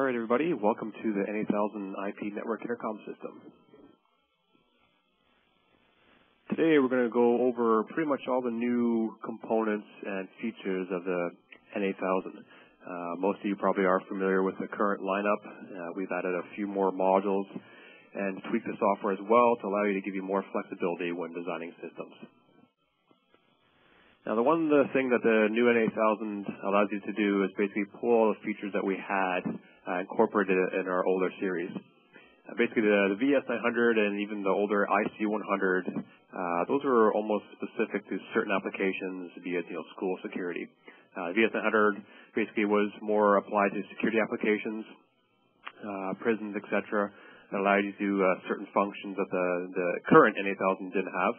All right, everybody, welcome to the N-8000 IP network intercom system. Today we're going to go over pretty much all the new components and features of the N-8000. Most of you probably are familiar with the current lineup. We've added a few more modules and tweaked the software as well to allow you to give you more flexibility when designing systems. Now, the thing that the new N-8000 allows you to do is basically pull all the features that we had incorporated in our older series. Basically, the VS900 and even the older IC100, those were almost specific to certain applications, be it school security. VS900 basically was more applied to security applications, prisons, etc. That allowed you to do certain functions that the current N-8000 didn't have,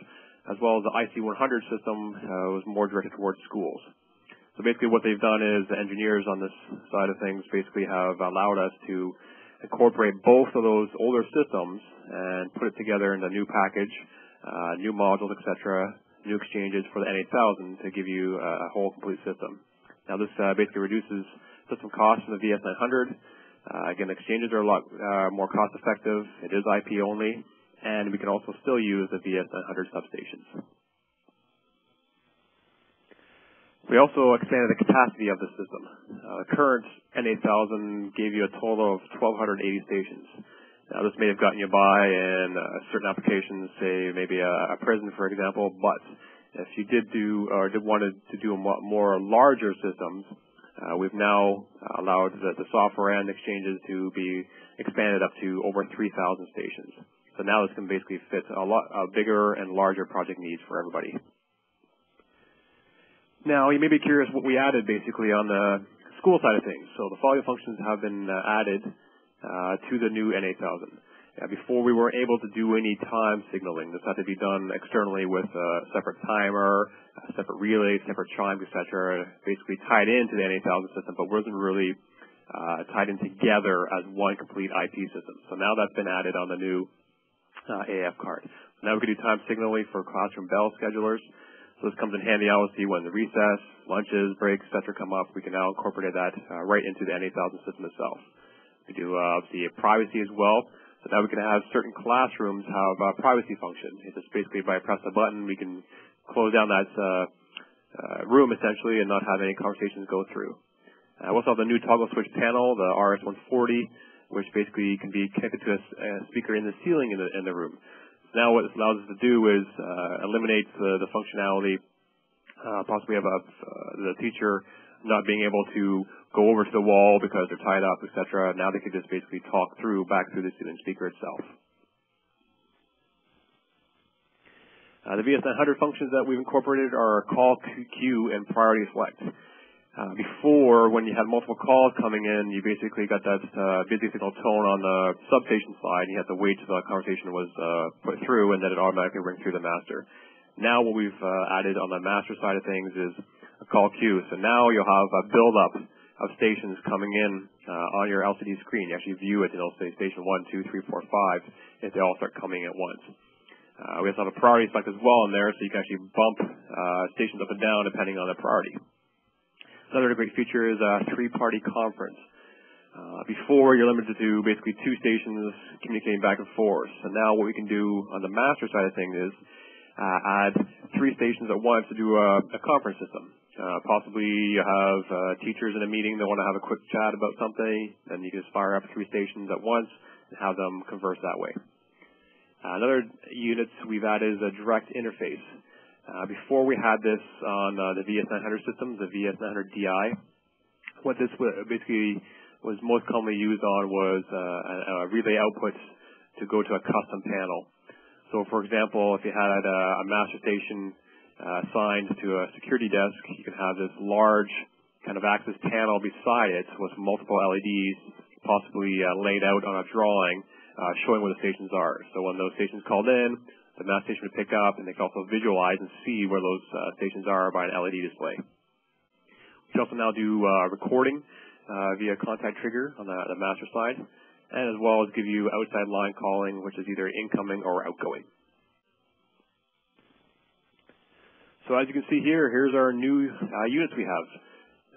as well as the IC100 system was more directed towards schools. So basically what they've done is the engineers on this side of things basically have allowed us to incorporate both of those older systems and put it together in a new package, new modules, etc., new exchanges for the N-8000 to give you a whole complete system. Now this basically reduces system costs in the VS900. Again, exchanges are a lot more cost effective. It is IP only. And we can also still use the VS900 substations. We also expanded the capacity of the system. The current N-8000 gave you a total of 1,280 stations. Now, this may have gotten you by in certain applications, say maybe a prison, for example, but if you wanted to do a more larger systems, we've now allowed the software and exchanges to be expanded up to over 3,000 stations. So now this can basically fit a bigger and larger project needs for everybody. Now, you may be curious what we added basically on the school side of things. So the following functions have been added to the new N-8000. Before, we weren't able to do any time signaling. This had to be done externally with a separate timer, a separate relay, separate chimes, etc., basically tied into the N-8000 system, but wasn't really tied in together as one complete IP system. So now that's been added on the new AF card. Now we can do time signaling for classroom bell schedulers. So this comes in handy, obviously, when the recess, lunches, breaks, etc. come up. We can now incorporate that right into the N-8000 system itself. We do obviously privacy as well. So now we can have certain classrooms have a privacy function. It's just basically by press a button, we can close down that room essentially and not have any conversations go through. We also have the new toggle switch panel, the RS140, which basically can be connected to a speaker in the ceiling in the room. Now what this allows us to do is eliminate the functionality, possibly of the teacher not being able to go over to the wall because they're tied up, etc. Now they can just basically talk back through the ceiling speaker itself. The VS900 functions that we've incorporated are call, queue, and priority select. Before, when you had multiple calls coming in, you basically got that busy signal tone on the substation side, and you had to wait till the conversation was put through, and then it automatically rings through the master. Now what we've added on the master side of things is a call queue. So now you'll have a build-up of stations coming in on your LCD screen. You actually view it, and it'll say station 1, 2, 3, 4, 5, if they all start coming at once. We also have a priority select as well in there, so you can actually bump stations up and down depending on the priority. Another great feature is ThreeParty Conference. Before, you're limited to basically 2 stations communicating back and forth. So now what we can do on the master side of things is add 3 stations at once to do a conference system. Possibly you have teachers in a meeting that want to have a quick chat about something, and you can just fire up 3 stations at once and have them converse that way. Another unit we've added is a direct interface. Before we had this on the VS900 systems, the VS900DI, what this basically was most commonly used on was a relay output to go to a custom panel. So, for example, if you had a master station assigned to a security desk, you could have this large kind of access panel beside it with multiple LEDs, possibly laid out on a drawing showing where the stations are. So when those stations called in, the master station would pick up, and they can also visualize and see where those stations are by an LED display. We can also now do recording via contact trigger on the master side, and as well as give you outside line calling, which is either incoming or outgoing. So as you can see here, here's our new units we have.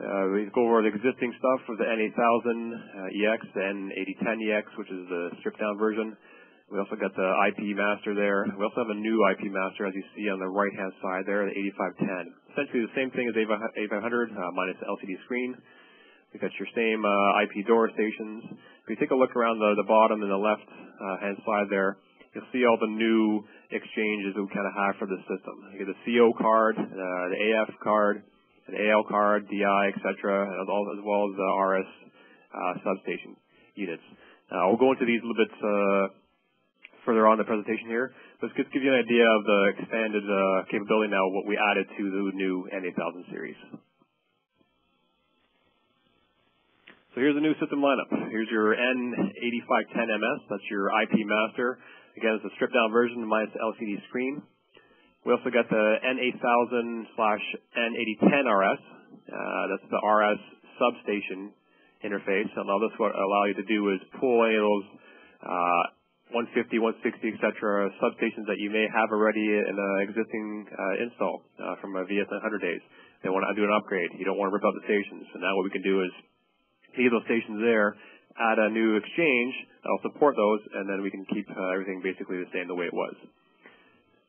We go over the existing stuff with the N-8000 EX, the N-8010 EX, which is the stripped-down version. We also got the IP master there. We also have a new IP master, as you see on the right-hand side there, the 8510. Essentially the same thing as A500, minus the LCD screen. We've got your same IP door stations. If you take a look around the bottom and the left-hand side there, you'll see all the new exchanges that we kind of have for the system. You get the CO card, the AF card, an AL card, DI, etc., as well as the RS substation units. We'll go into these a little bit further on in the presentation here, but let's just give you an idea of the expanded capability now, what we added to the new N-8000 series. So here's the new system lineup. Here's your N-8510MS, that's your IP master. Again, it's a stripped-down version minus the LCD screen. We also got the N-8000/N-8010RS. That's the RS substation interface. And now this what allow you to do is pull any of those 150, 160, etc. substations that you may have already in an existing install from a VS900 days. They want to do an upgrade. You don't want to rip out the stations. So now what we can do is leave those stations there, add a new exchange that'll support those, and then we can keep everything basically the same the way it was.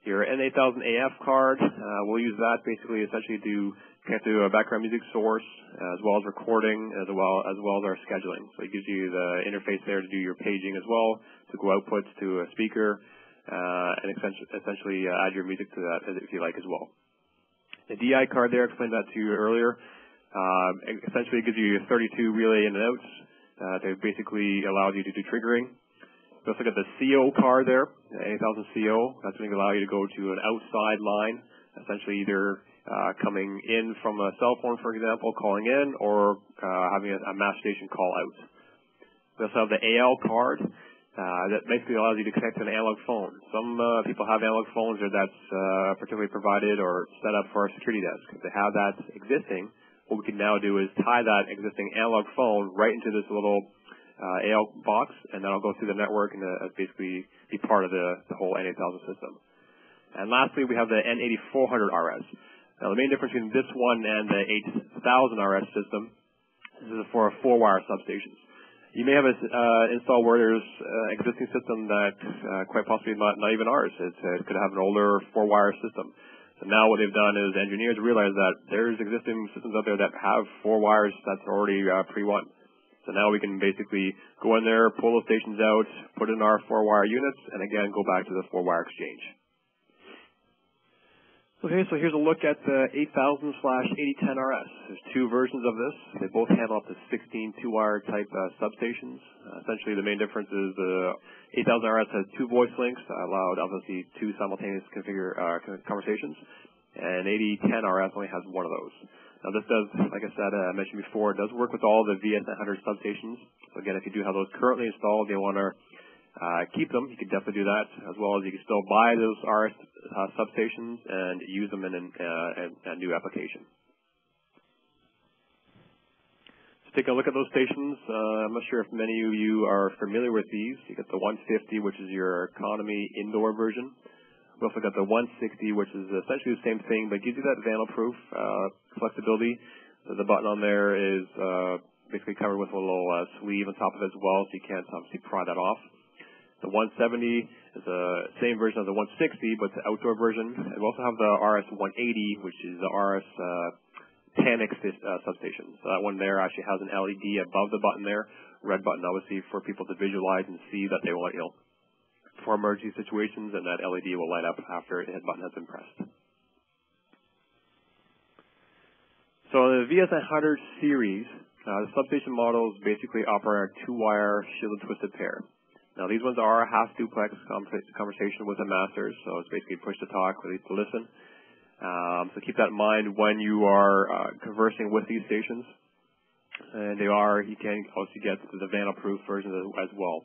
Your N-8000 AF card, we'll use that basically essentially to connect to a background music source, as well as recording, as well as our scheduling. So it gives you the interface there to do your paging as well, to go outputs to a speaker, and essentially add your music to that if you like as well. The DI card there, I explained that to you earlier. Essentially it gives you 32 relay in and outs that basically allows you to do triggering. We also got the CO card there, the N-8000 CO. That's going to allow you to go to an outside line, essentially either coming in from a cell phone, for example, calling in, or having a mass station call out. We also have the AL card that basically allows you to connect to an analog phone. Some people have analog phones that's particularly provided or set up for a security desk. If they have that existing, what we can now do is tie that existing analog phone right into this little AL box, and that'll go through the network and basically be part of the whole N-8000 system. And lastly, we have the N-8400 RS. Now, the main difference between this one and the 8000 RS system is for 4-wire substations. You may have an install where there's an existing system that quite possibly not even ours. It could have an older 4-wire system. So now what they've done is engineers realize that there's existing systems out there that have 4 wires that's already pre-won. So now we can basically go in there, pull those stations out, put in our 4-wire units, and again, go back to the 4-wire exchange. Okay, so here's a look at the 8000/8010RS. There's 2 versions of this. They both handle up to 16 2-wire type substations. Essentially, the main difference is the 8000RS has 2 voice links, allowed obviously 2 simultaneous conversations, and 8010RS only has 1 of those. Now this does, like I said, I mentioned before, it does work with all the VS900 substations. So again, if you do have those currently installed, you want to keep them, you can definitely do that, as well as you can still buy those RS substations and use them in a new application. So take a look at those stations. I'm not sure if many of you are familiar with these. You got the 150, which is your economy indoor version. We also got the 160, which is essentially the same thing, but gives you that vandal-proof flexibility. So the button on there is basically covered with a little sleeve on top of it as well, so you can't obviously pry that off. The 170 is the same version of the 160, but the outdoor version. And we also have the RS180, which is the RS Panic substation. So that one there actually has an LED above the button there, red button obviously for people to visualize and see that they want, for emergency situations, and that LED will light up after the button has been pressed. So the VS900 series, the substation models basically operate a 2-wire shielded twisted pair. Now these ones are a half duplex conversation with the masters, so it's basically push to talk, release to listen. So keep that in mind when you are conversing with these stations. And you can also get the vandal-proof version as well.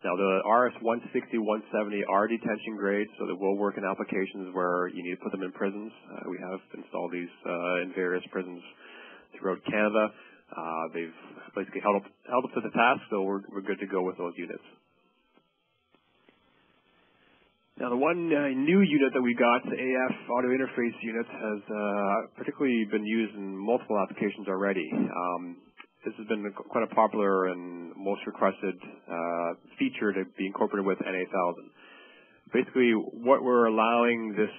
Now, the RS160, 170 are detention grade, so they will work in applications where you need to put them in prisons. We have installed these in various prisons throughout Canada. They've basically held up to the task, so we're good to go with those units. Now, the one new unit that we got, the AF audio interface unit, has particularly been used in multiple applications already. This has been quite a popular and most requested feature to be incorporated with N-8000. Basically, what we're allowing this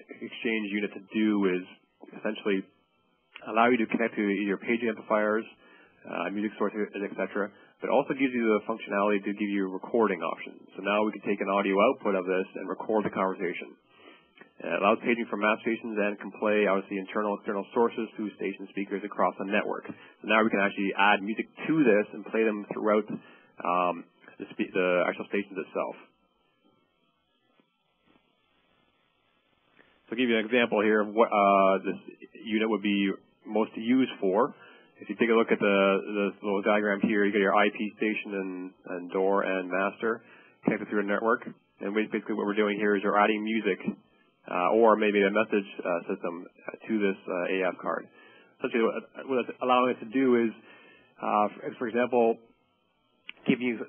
exchange unit to do is essentially allow you to connect to your paging amplifiers, music sources, etc., but also gives you the functionality to give you a recording option. So now we can take an audio output of this and record the conversation. It allows paging from master stations and can play, obviously, internal and external sources through station speakers across the network. So now we can actually add music to this and play them throughout the actual stations itself. So I'll give you an example here of what this unit would be most used for. If you take a look at the little diagram here, you get your IP station and door and master connected through a network. And basically what we're doing here is you're adding music or maybe a message system to this AF card. Essentially what it's allowing us to do is, for example, giving you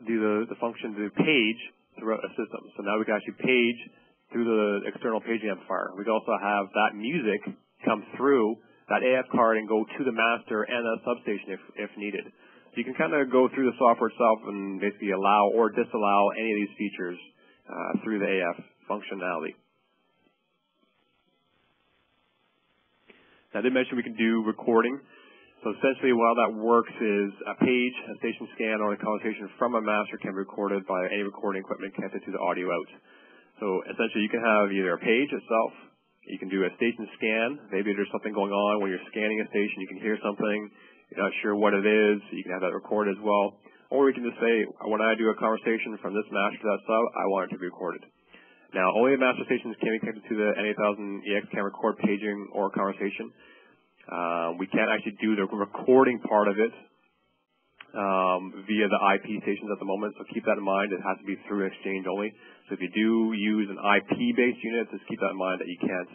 the function to page throughout a system. So now we can actually page through the external paging amplifier. We can also have that music come through that AF card and go to the master and the substation if needed. So you can kind of go through the software itself and basically allow or disallow any of these features through the AF functionality. Now, I did mention we can do recording. So essentially how that works is a page, a station scan, or a conversation from a master can be recorded by any recording equipment connected to the audio out. So essentially you can have either a page itself, you can do a station scan. Maybe there's something going on when you're scanning a station. You can hear something. You're not sure what it is. You can have that recorded as well. Or we can just say, when I do a conversation from this master to that sub, I want it to be recorded. Now, only the master stations can be connected to the N-8000 EX can record paging or conversation. We can't actually do the recording part of it via the IP stations at the moment, so keep that in mind. It has to be through exchange only. So if you do use an IP-based unit, just keep that in mind that you can't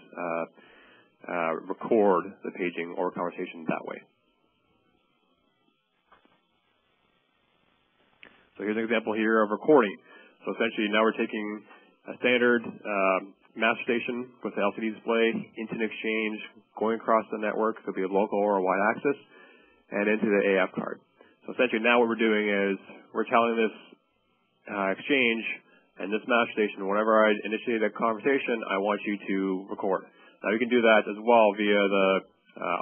record the paging or conversation that way. So here's an example here of recording. So essentially now we're taking a standard master station with the LCD display into an exchange, going across the network, so it'll be a local or a wide axis, and into the AF card. So essentially now what we're doing is we're telling this exchange and this master station, whenever I initiate a conversation, I want you to record. Now you can do that as well via the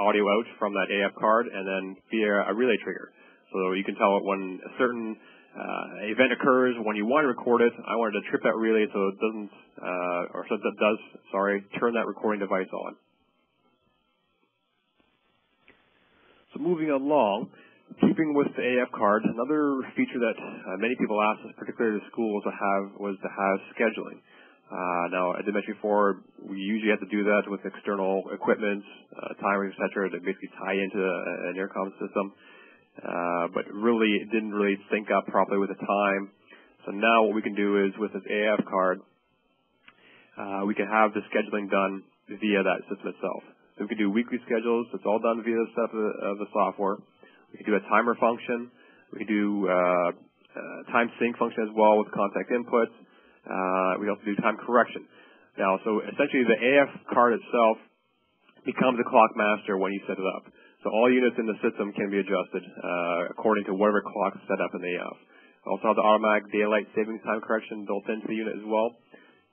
audio out from that AF card and then via a relay trigger. So you can tell it when a certain event occurs, when you want to record it, I want it to trip that relay so it doesn't, turn that recording device on. So moving along, keeping with the AF card, another feature that many people asked us, particularly the schools, was to have scheduling. Now, I did mention before, we usually have to do that with external equipment, timers, etc., to basically tie into an Intercom system. But really, it didn't really sync up properly with the time. So now what we can do is, with this AF card, we can have the scheduling done via that system itself. So we can do weekly schedules. It's all done via the stuff of the software. We can do a timer function. We can do time sync function as well with contact inputs. We also do time correction. Now, so essentially the AF card itself becomes a clock master when you set it up. So all units in the system can be adjusted according to whatever clock is set up in the AF. Also have the automatic daylight savings time correction built into the unit as well.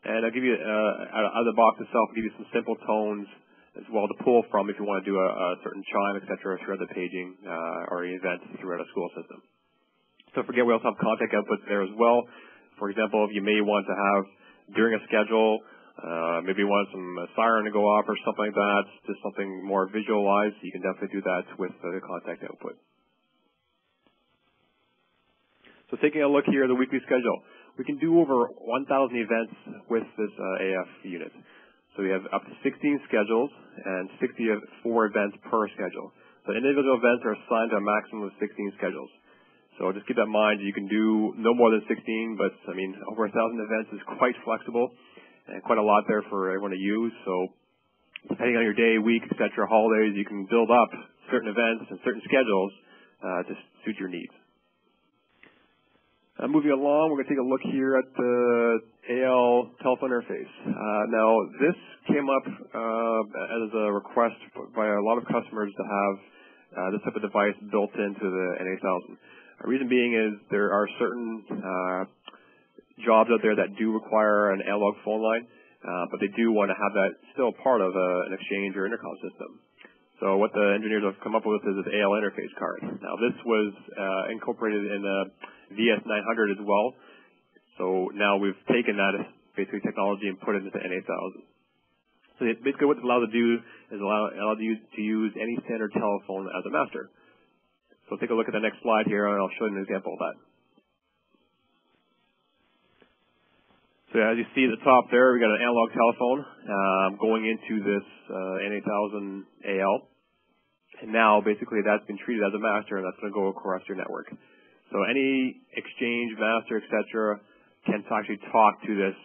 And I'll give you, out of the box itself, I'll give you some simple tones as well to pull from if you want to do a certain chime, etc., throughout the paging or an event throughout a school system. Don't forget we also have contact outputs there as well. For example, if you may want to have, during a schedule, maybe you want some siren to go off or something like that, just something more visualized, you can definitely do that with the contact output. So taking a look here at the weekly schedule, we can do over 1,000 events with this AF unit. So we have up to 16 schedules and 64 events per schedule. So individual events are assigned to a maximum of 16 schedules. So just keep that in mind. You can do no more than 16, but I mean, over 1,000 events is quite flexible and quite a lot there for everyone to use. So depending on your day, week, etc., holidays, you can build up certain events and certain schedules to suit your needs. Moving along, we're going to take a look here at the AL telephone interface. Now, this came up as a request by a lot of customers to have this type of device built into the N-8000. The reason being is there are certain jobs out there that do require an analog phone line, but they do want to have that still part of an exchange or intercom system. So what the engineers have come up with is this AL interface card. Now, this was incorporated in the VS900 as well. So now we've taken that basically technology and put it into the N-8000. So basically what it's allowed to do is allow you to use any standard telephone as a master. So take a look at the next slide here, and I'll show you an example of that. So as you see at the top there, we got an analog telephone going into this N-8000 AL. And now basically that's been treated as a master, and that's going to go across your network. So any exchange, master, etc., can actually talk to this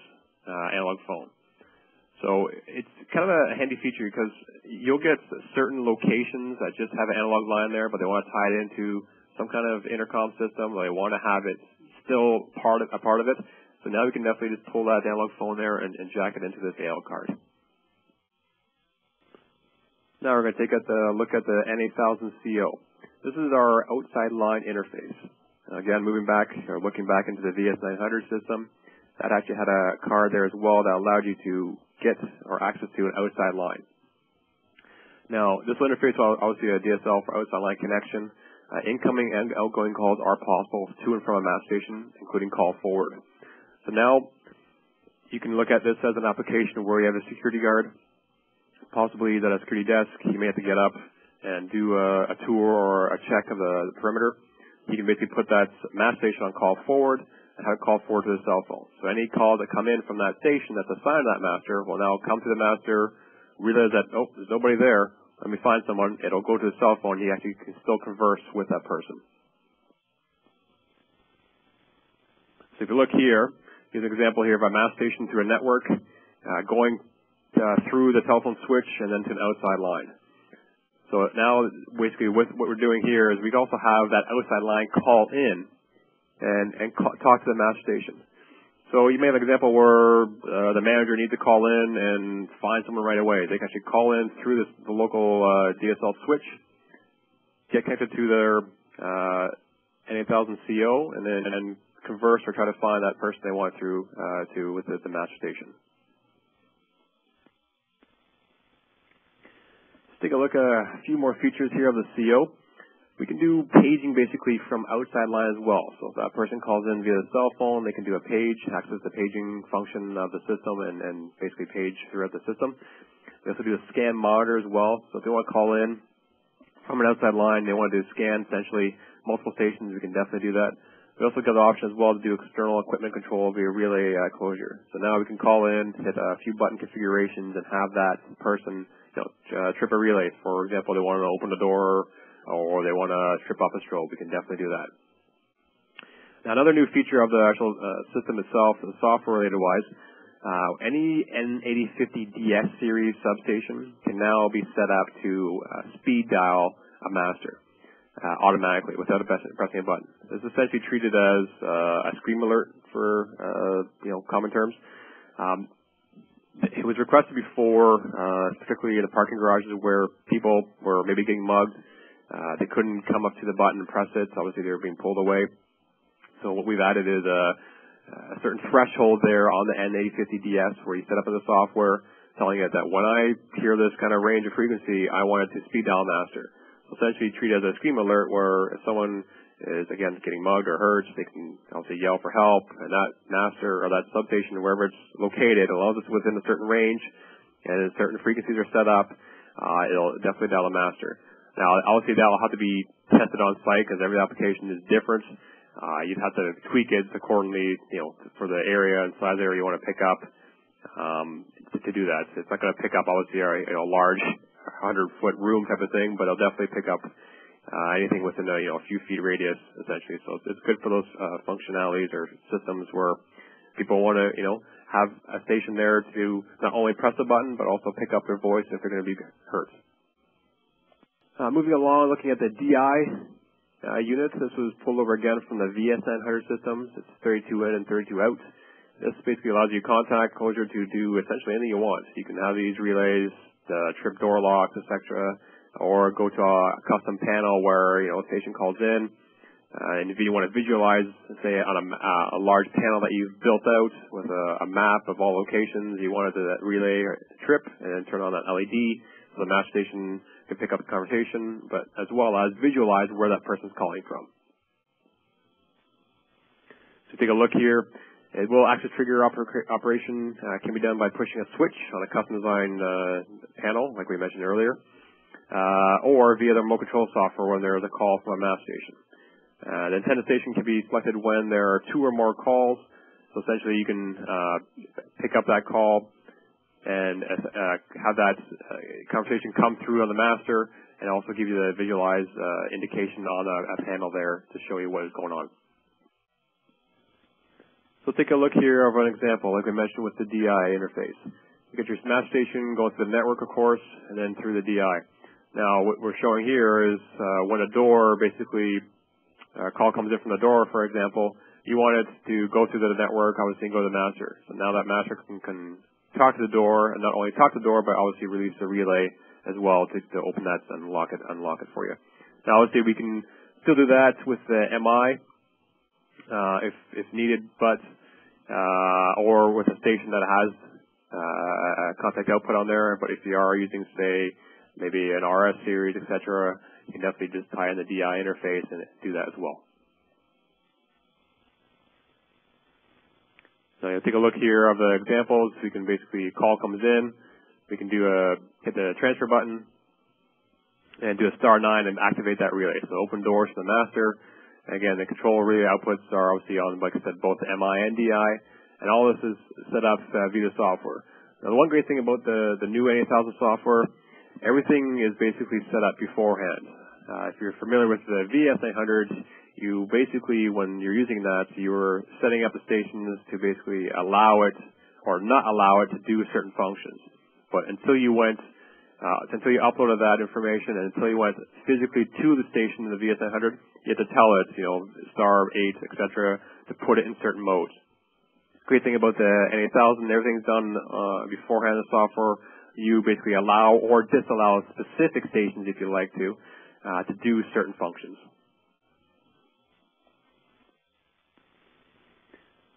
analog phone. So it's kind of a handy feature because you'll get certain locations that just have an analog line there, but they want to tie it into some kind of intercom system, or they want to have it still a part of it. So now we can definitely just pull that analog phone there and jack it into this AL card. Now we're going to take a look at the N-8000 CO. This is our outside line interface. Again, moving back or looking back into the VS900 system, that actually had a card there as well that allowed you to get or access to an outside line. Now, this will interface will obviously a DSL for outside line connection. Incoming and outgoing calls are possible to and from a mass station, including call forward. So now you can look at this as an application where you have a security guard. Possibly he's at a security desk. He may have to get up and do a tour or a check of the perimeter. You can basically put that mass station on call forward and have it call forward to the cell phone. So any calls that come in from that station that's assigned to that master will now come to the master, realize that, oh, there's nobody there. Let me find someone. It'll go to the cell phone. He actually can still converse with that person. So if you look here, here's an example here of a mass station through a network going through the telephone switch and then to an outside line. So now, basically, what we're doing here is we can also have that outside line call in and talk to the master station. So you may have an example where the manager needs to call in and find someone right away. They can actually call in through the local DSL switch, get connected to their N-8000 CO, and then converse or try to find that person they want through with the master station. Let's take a look at a few more features here of the CO. We can do paging basically from outside line as well. So if that person calls in via the cell phone, they can do a page, access the paging function of the system, and basically page throughout the system. We also do a scan monitor as well. So if they want to call in from an outside line, they want to do a scan, essentially multiple stations, we can definitely do that. We also got the option as well to do external equipment control via relay closure. So now we can call in, hit a few button configurations, and have that person trip a relay. For example, they want to open the door or they want to trip off a strobe. We can definitely do that. Now, another new feature of the actual system itself, the software-related wise, any N8050DS series substation can now be set up to speed dial a master automatically without pressing a button. It's essentially treated as a scream alert for common terms. It was requested before, particularly in the parking garages where people were maybe getting mugged. They couldn't come up to the button and press it. So obviously, they were being pulled away. So what we've added is a certain threshold there on the N8050DS where you set up in the software telling it that when I hear this kind of range of frequency, I want it to speed dial master. So essentially treat it as a scream alert where if someone is, again, getting mugged or hurt, they can obviously yell for help, and that master or that substation, wherever it's located, as long as it's within a certain range and certain frequencies are set up, it'll definitely dial a master. Now, obviously, that'll have to be tested on site because every application is different. You'd have to tweak it accordingly, for the area and size area you want to pick up to do that. So it's not going to pick up, obviously, a large 100-foot room type of thing, but it'll definitely pick up anything within a few feet radius, essentially. So it's good for those functionalities or systems where people want to, have a station there to not only press a button, but also pick up their voice if they're going to be hurt. Moving along, looking at the DI units. This was pulled over again from the VS900 systems. It's 32 in and 32 out. This basically allows you contact closure to do essentially anything you want. You can have these relays, trip door locks, etc., or go to a custom panel where a station calls in, and if you want to visualize, say, on a large panel that you've built out with a map of all locations, you wanted to relay trip and then turn on that LED so the match station can pick up the conversation, but as well as visualize where that person's calling from. So take a look here. It will actually trigger operation. Can be done by pushing a switch on a custom designed panel, like we mentioned earlier, or via the remote control software when there is a call from a map station. The antenna station can be selected when there are 2 or more calls. So essentially, you can pick up that call and have that conversation come through on the master, and also give you the visualized indication on a panel there to show you what is going on. So take a look here of an example, like we mentioned with the DI interface. You get your map station, go through the network, of course, and then through the DI. Now, what we're showing here is when a door, basically, a call comes in from the door, for example, you want it to go through the network, obviously, and go to the master. So now that master can talk to the door, and not only talk to the door, but obviously release the relay as well to open that and unlock it for you. Now, obviously, we can still do that with the MI if needed, but or with a station that has contact output on there. But if you are using, say, maybe an RS series, etc., you can definitely just tie in the DI interface and do that as well. So you'll take a look here of the examples. We can basically, call comes in, we can hit the transfer button and do a *9 and activate that relay. So open doors to the master. Again, the control relay outputs are obviously on, like I said, both MI and DI, and all this is set up via software. Now, the one great thing about the new N-8000 software, everything is basically set up beforehand. If you're familiar with the VS900, you basically, when you're using that, you're setting up the stations to basically allow it or not allow it to do certain functions. But until you uploaded that information and until you went physically to the station in the VS900, you have to tell it, *8, etc., to put it in certain modes. Great thing about the N-8000, everything's done beforehand in the software. You basically allow or disallow specific stations, if you like to do certain functions.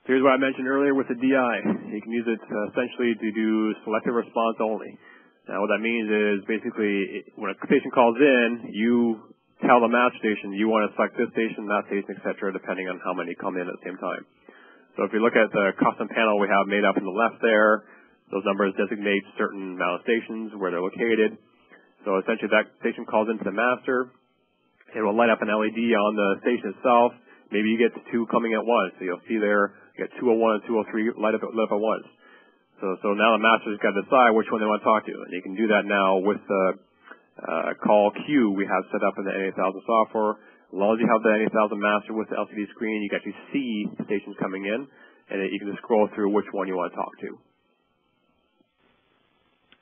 So here's what I mentioned earlier with the DI. You can use it essentially to do selective response only. Now, what that means is basically when a station calls in, you tell the map station you want to select this station, that station, etc., depending on how many come in at the same time. So if you look at the custom panel we have made up in the left there, those numbers designate certain amount of stations, where they're located. So essentially that station calls into the master. It will light up an LED on the station itself. Maybe you get 2 coming at once. So you'll see there, you get 201 and 203 light up at once. So now the master's got to decide which one they want to talk to. And you can do that now with the call queue we have set up in the N-8000 software. As long as you have the N-8000 master with the LCD screen, you can actually see stations coming in, and you can just scroll through which one you want to talk to.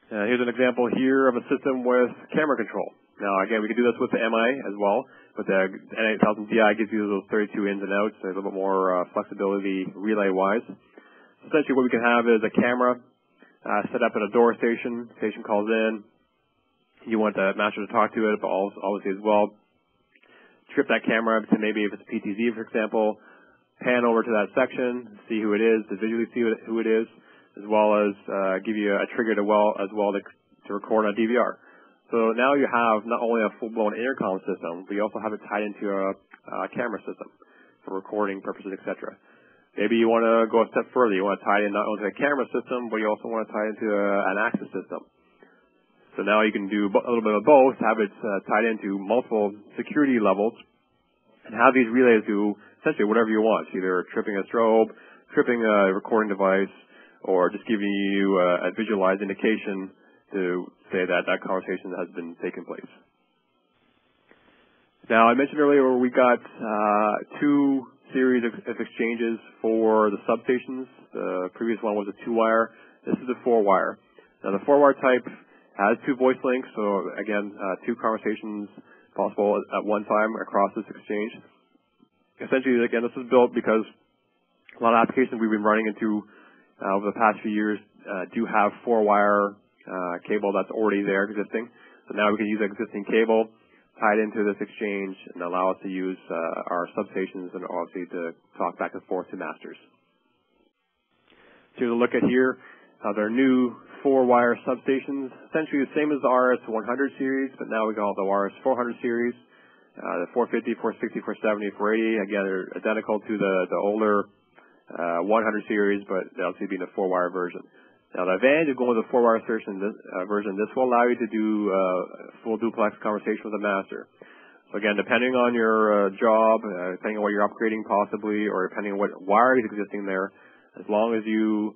Here's an example here of a system with camera control. Now, again, we can do this with the MI as well, but the N-8000 DI gives you those 32 ins and outs, so a little bit more flexibility relay-wise. Essentially, what we can have is a camera set up at a door station. Station calls in. You want the master to talk to it, but obviously as well, trip that camera to maybe if it's PTZ, for example, pan over to that section, see who it is, to visually see who it is, as well as give you a trigger to record on DVR. So now you have not only a full-blown intercom system, but you also have it tied into a camera system for recording purposes, etc. Maybe you want to go a step further. You want to tie it in not only to a camera system, but you also want to tie it into an access system. So now you can do a little bit of both, have it tied into multiple security levels, and have these relays do essentially whatever you want, either tripping a strobe, tripping a recording device, or just giving you a visualized indication to say that that conversation has been taking place. Now, I mentioned earlier we got 2 series of exchanges for the substations. The previous one was a 2-wire. This is a 4-wire. Now, the 4-wire type has 2 voice links, so again, 2 conversations possible at one time across this exchange. Essentially, again, this was built because a lot of applications we've been running into over the past few years do have 4-wire cable that's already there existing. So now we can use that existing cable, tie it into this exchange, and allow us to use our substations and obviously to talk back and forth to masters. So here's a look at here. Their new 4-wire substations, essentially the same as the RS100 series, but now we call it the RS400 series. The 450, 460, 470, 480, again, they're identical to the older 100 series, but they obviously being the 4-wire version. Now, the advantage of going with the 4-wire version, this will allow you to do full duplex conversation with the master. So again, depending on your job, depending on what you're upgrading possibly, or depending on what wire is existing there, as long as you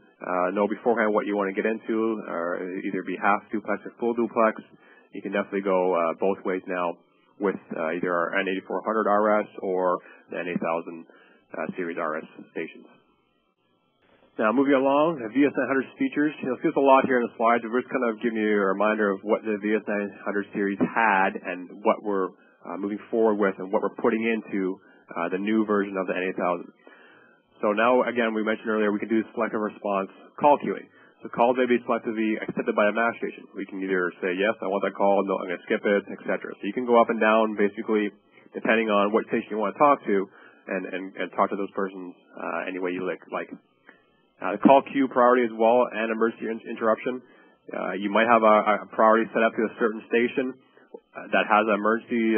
know beforehand what you want to get into, or either be half duplex or full duplex, you can definitely go both ways now with either our N-8400 RS or the N-8000 series RS stations. Now, moving along, the VS900's features. There's a lot here in the slides. We're just kind of giving you a reminder of what the VS900 series had and what we're moving forward with and what we're putting into the new version of the N-8000. So now, again, we mentioned earlier, we can do selective response call queuing. So calls may be selectively accepted by a master station. We can either say, yes, I want that call, no, I'm going to skip it, etc. So you can go up and down, basically, depending on what station you want to talk to, and talk to those persons any way you like. The call queue priority as well, and emergency interruption. You might have a priority set up to a certain station that has an emergency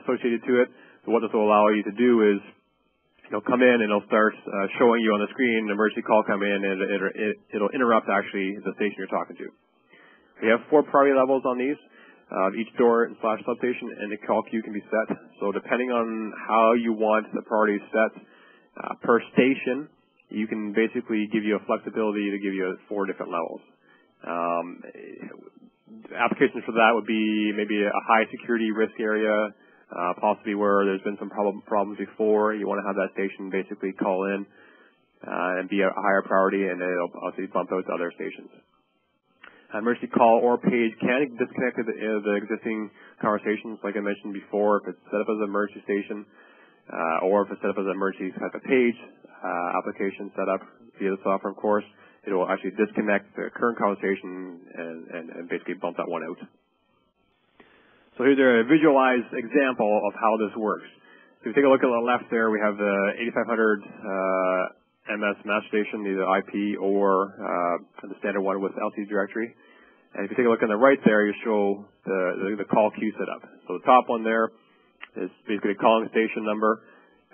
associated to it. So what this will allow you to do is, it'll come in and it'll start showing you on the screen an emergency call come in, and it'll interrupt actually the station you're talking to. We have 4 priority levels on these. Each door / substation, and the call queue can be set. So depending on how you want the priority set per station, you can basically give you a flexibility to give you 4 different levels. Applications for that would be maybe a high security risk area, possibly where there's been some problems before. You want to have that station basically call in and be a higher priority, and then it'll obviously bump out to other stations. Emergency call or page can disconnect the existing conversations, like I mentioned before, if it's set up as an emergency station, or if it's set up as an emergency type of page application set up via the software, of course, it will actually disconnect the current conversation and basically bump that one out. So here's a visualized example of how this works. So if you take a look at the left there, we have the 8500 MS master station, either IP or the standard one with LC directory. And if you take a look on the right there, you show the call queue setup. So the top one there is basically a calling station number.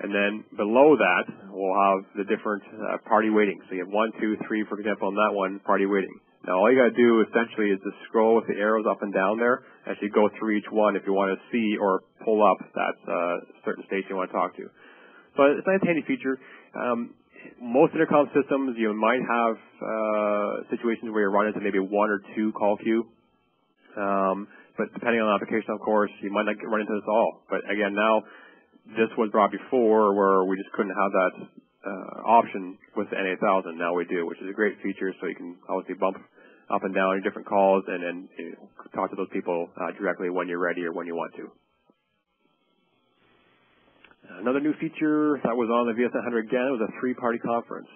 And then below that, we'll have the different party waiting. So you have 1, 2, 3, for example, on that one, party waiting. Now, all you got to do essentially is just scroll with the arrows up and down there, actually go through each one if you want to see or pull up that certain station you want to talk to. So it's a nice handy feature. Most intercom systems, you might have situations where you run into maybe 1 or 2 call queue. But depending on the application, of course, you might not run into this all. But again, now, this was brought before where we just couldn't have that option with the N-8000. Now we do, which is a great feature, so you can obviously bump up and down your different calls and then talk to those people directly when you're ready or when you want to. Another new feature that was on the VS900 again was a ThreeParty Conference.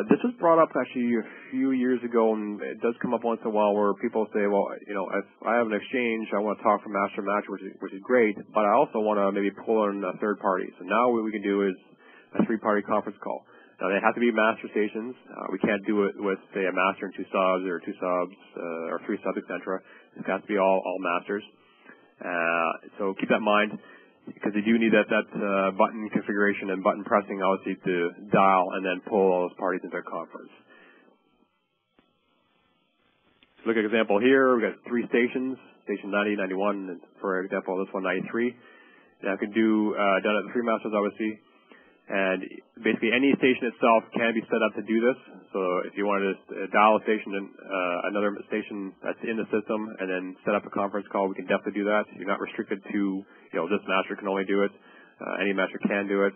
This was brought up actually a few years ago, and it does come up once in a while where people say, well, if I have an exchange, I want to talk from master to master, which is great, but I also want to maybe pull in a third party. So now what we can do is a ThreeParty conference call. Now, they have to be master stations. We can't do it with, say, a master and 2 subs or 2 subs or 3 subs, etc. It has to be all masters. So keep that in mind, because you do need that button configuration and button pressing, obviously, to dial and then pull all those parties into a conference. So look at example here. We've got 3 stations, station 90, 91, and for example, this one 93. Now, I could do done at the 3 masters, obviously. And basically, any station itself can be set up to do this. So if you wanted to dial a station and another station that's in the system and then set up a conference call, we can definitely do that. You're not restricted to, this master can only do it. Any master can do it.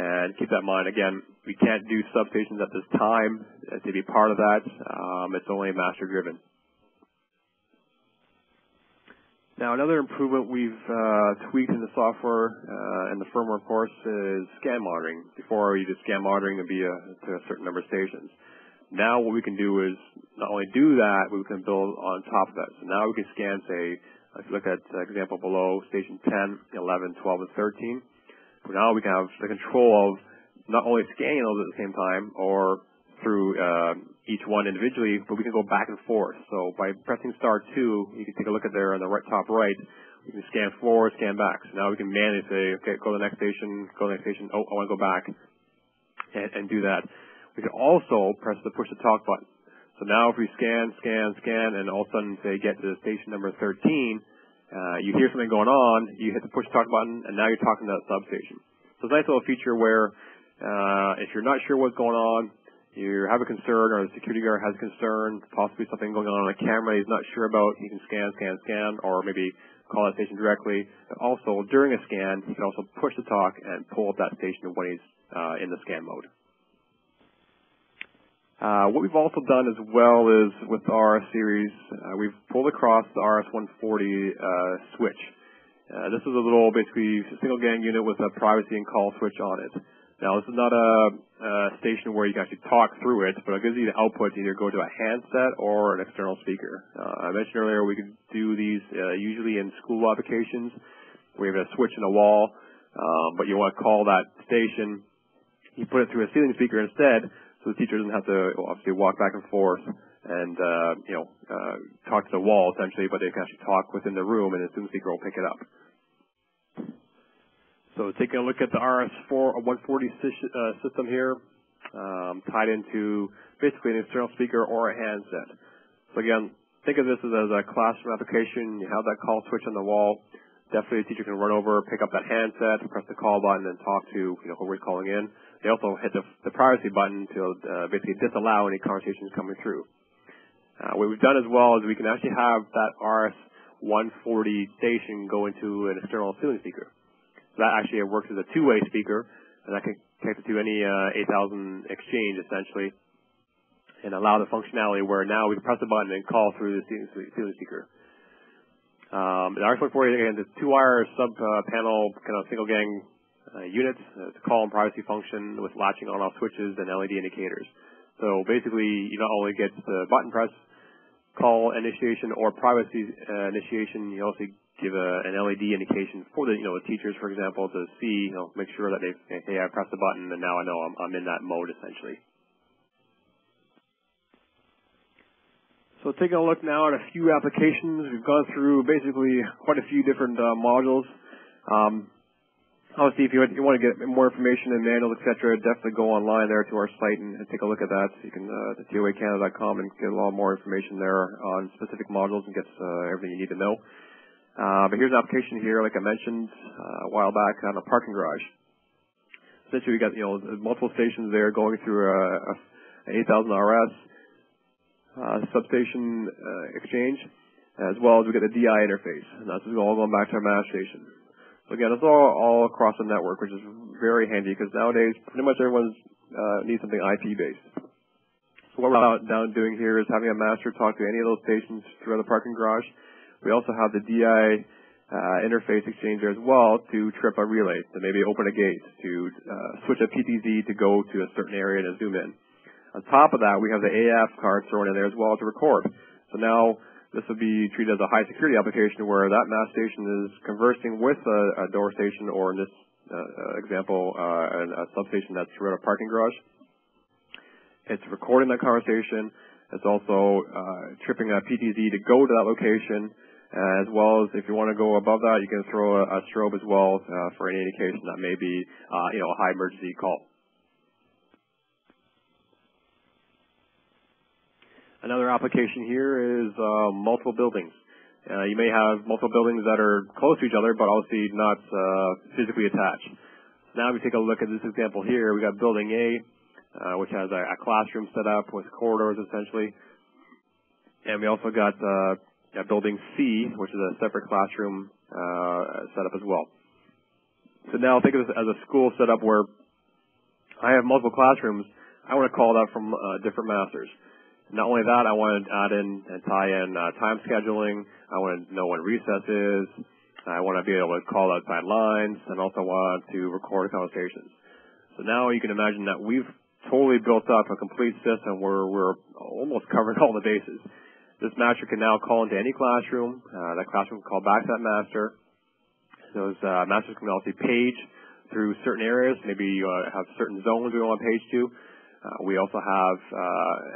And keep that in mind. Again, we can't do substations at this time to be part of that. It's only master driven. Now, another improvement we've tweaked in the software and the firmware, of course, is scan monitoring. Before, you did scan monitoring to a certain number of stations. Now, what we can do is not only do that, but we can build on top of that. So now we can scan, say, if you look at the example below, station 10, 11, 12, and 13. So now we can have the control of not only scanning those at the same time or through each one individually, but we can go back and forth. So by pressing star 2, you can take a look at there on the top right. We can scan forward, scan back. So now we can manually say, okay, go to the next station, go to the next station. Oh, I want to go back and do that. We can also press the push to talk button. So now if we scan, and all of a sudden, say, get to station number 13, you hear something going on, you hit the push to talk button, and now you're talking to that substation. So it's a nice little feature where if you're not sure what's going on, you have a concern, or the security guard has a concern, possibly something going on a camera he's not sure about, he can scan, or maybe call that station directly. But also, during a scan, he can also push to talk and pull up that station when he's in the scan mode. What we've also done as well is with the RS series, we've pulled across the RS140 Switch. This is a little, basically, single gang unit with a privacy and call switch on it. Now, this is not a station where you can actually talk through it, but it gives you the output to either go to a handset or an external speaker. I mentioned earlier we could do these usually in school applications where you have a switch in the wall, but you want to call that station. You put it through a ceiling speaker instead, so the teacher doesn't have to obviously walk back and forth and talk to the wall essentially, but they can actually talk within the room, and the ceiling speaker will pick it up. So taking a look at the RS140 system here, tied into basically an external speaker or a handset. So again, think of this as a classroom application. You have that call switch on the wall. Definitely a teacher can run over, pick up that handset, press the call button, and talk to whoever's calling in. They also hit the privacy button to basically disallow any conversations coming through. What we've done as well is we can actually have that RS140 station go into an external ceiling speaker. So that actually works as a two-way speaker, and that can connect it to any N-8000 exchange, essentially, and allow the functionality where now we can press the button and call through the ceiling speaker. The RS140, again, is a two-wire sub-panel kind of single-gang unit. It's a call and privacy function with latching on-off switches and LED indicators. So basically, you not only get the button press, call initiation, or privacy initiation, you also give an LED indication for the teachers, for example, to see, make sure that hey, I pressed the button and now I know I'm in that mode essentially. So taking a look now at a few applications, we've gone through basically quite a few different modules. Obviously, if you want to get more information and manuals, etc., definitely go online there to our site and take a look at that. You can to TOAcanada.com and get a lot more information there on specific modules and get everything you need to know. But here's an application here, like I mentioned a while back, on a parking garage. Essentially, we got multiple stations there going through an 8000 RS substation exchange, as well as we get the DI interface, and this is all going back to our mass station. So again, it's all across the network, which is very handy because nowadays pretty much everyone needs something IP based. So what we're down doing here is having a master talk to any of those stations throughout the parking garage. We also have the DI interface exchanger as well to trip a relay, to maybe open a gate, to switch a PTZ to go to a certain area and zoom in. On top of that, we have the AF card thrown in there as well to record. So now this would be treated as a high security application where that mass station is conversing with a door station, or in this example, a substation that's throughout a parking garage. It's recording that conversation. It's also tripping a PTZ to go to that location. As well as if you want to go above that, you can throw a strobe as well for any indication that may be, a high emergency call. Another application here is multiple buildings. You may have multiple buildings that are close to each other, but obviously not physically attached. Now we take a look at this example here. We got building A, which has a classroom set up with corridors essentially, and we also got building C, which is a separate classroom setup as well. So now think of this as a school setup where I have multiple classrooms. I want to call that from different masters. Not only that, I want to add in and tie in time scheduling. I want to know when recess is. I want to be able to call outside lines, and also want to record conversations. So now you can imagine that we've totally built up a complete system where we're almost covering all the bases. This master can now call into any classroom. That classroom can call back to that master. Those masters can also page through certain areas. Maybe you have certain zones we want to page to. We also have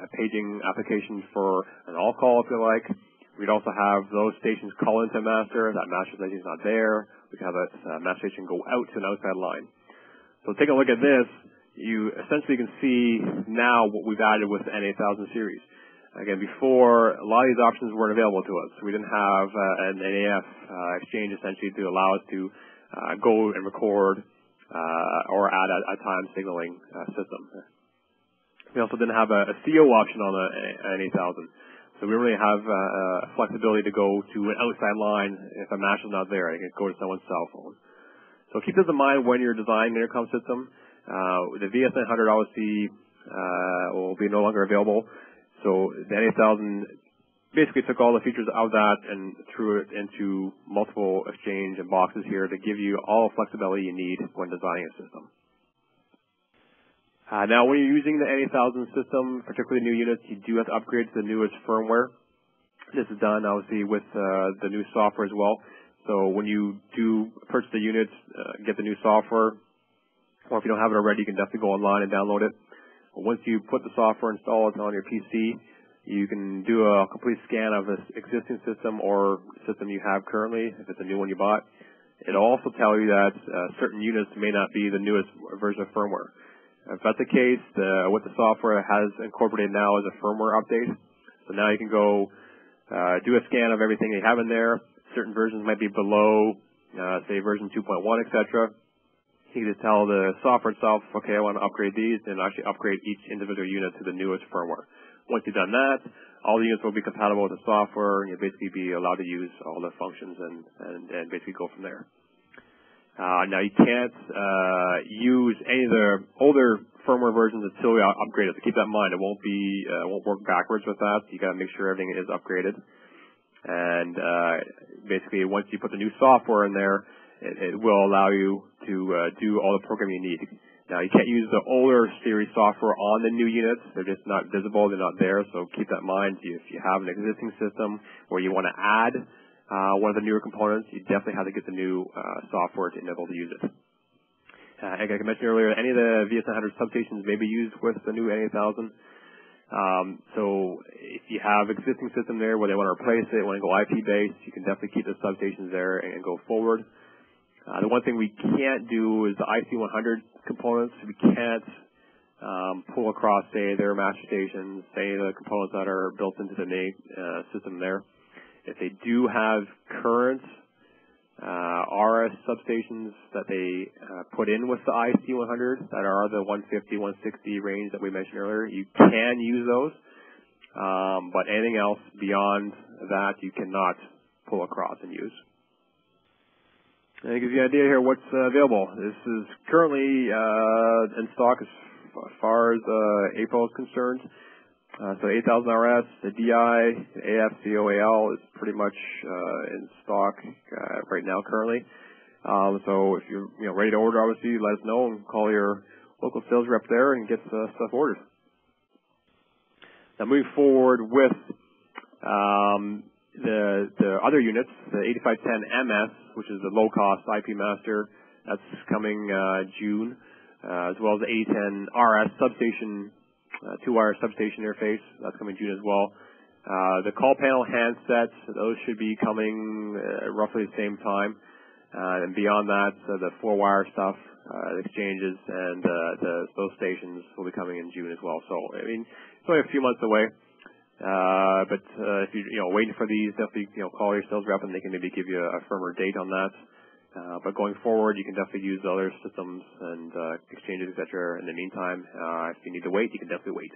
a paging application for an all call if you like. We'd also have those stations call into a master. That master station is not there. We can have that master station go out to an outside line. So take a look at this. You essentially can see now what we've added with the N-8000 series. Again, before, a lot of these options weren't available to us. We didn't have an AF exchange essentially to allow us to go and record or add a time signaling system. We also didn't have a CO option on the N-8000. So we really have flexibility to go to an outside line if a master's not there. I can go to someone's cell phone. So keep this in mind when you're designing the intercom system. The VS900 obviously will be no longer available. So the N-8000 basically took all the features of that and threw it into multiple exchange and boxes here to give you all the flexibility you need when designing a system. Now, when you're using the N-8000 system, particularly new units, you do have to upgrade to the newest firmware. This is done, obviously, with the new software as well. So when you do purchase the units, get the new software, or if you don't have it already, you can definitely go online and download it. Once you put the software, install it on your PC, you can do a complete scan of this existing system or system you have currently, if it's a new one you bought. It'll also tell you that certain units may not be the newest version of firmware. If that's the case, what the software has incorporated now is a firmware update. So now you can go do a scan of everything you have in there. Certain versions might be below, say, version 2.1, etc. You can just tell the software itself, okay, I want to upgrade these, and actually upgrade each individual unit to the newest firmware. Once you've done that, all the units will be compatible with the software, and you'll basically be allowed to use all the functions and basically go from there. Now, you can't use any of the older firmware versions until we upgrade it. So keep that in mind. It won't work backwards with that. You got to make sure everything is upgraded. And basically, once you put the new software in there, it will allow you to do all the programming you need. Now, you can't use the older series software on the new units. They're just not visible. They're not there. So keep that in mind. If you have an existing system where you want to add one of the newer components, you definitely have to get the new software to enable to use it. Like I mentioned earlier, any of the VS900 substations may be used with the new N-8000. So if you have existing system there where they want to replace it, want to go IP-based, you can definitely keep the substations there and go forward. The one thing we can't do is the IC100 components. We can't pull across, say, their master stations, say the components that are built into the system there. If they do have current RS substations that they put in with the IC100 that are the 150, 160 range that we mentioned earlier, you can use those. But anything else beyond that, you cannot pull across and use. And it gives you an idea here what's available. This is currently in stock as far as April is concerned. So 8000 RS, the DI, the AF, COAL is pretty much in stock right now currently. So if you're ready to order, obviously, let us know and call your local sales rep there and get stuff ordered. Now moving forward with the other units, the 8510MS, which is the low-cost IP master, that's coming June, as well as the 8010 RS substation, two-wire substation interface, that's coming June as well. The call panel handsets, those should be coming roughly the same time. And beyond that, the four-wire stuff, the exchanges, and those stations will be coming in June as well. So, I mean, it's only a few months away. But if you're waiting for these, definitely call your sales rep and they can maybe give you a firmer date on that. But going forward, you can definitely use other systems and exchanges, etc. In the meantime, if you need to wait, you can definitely wait.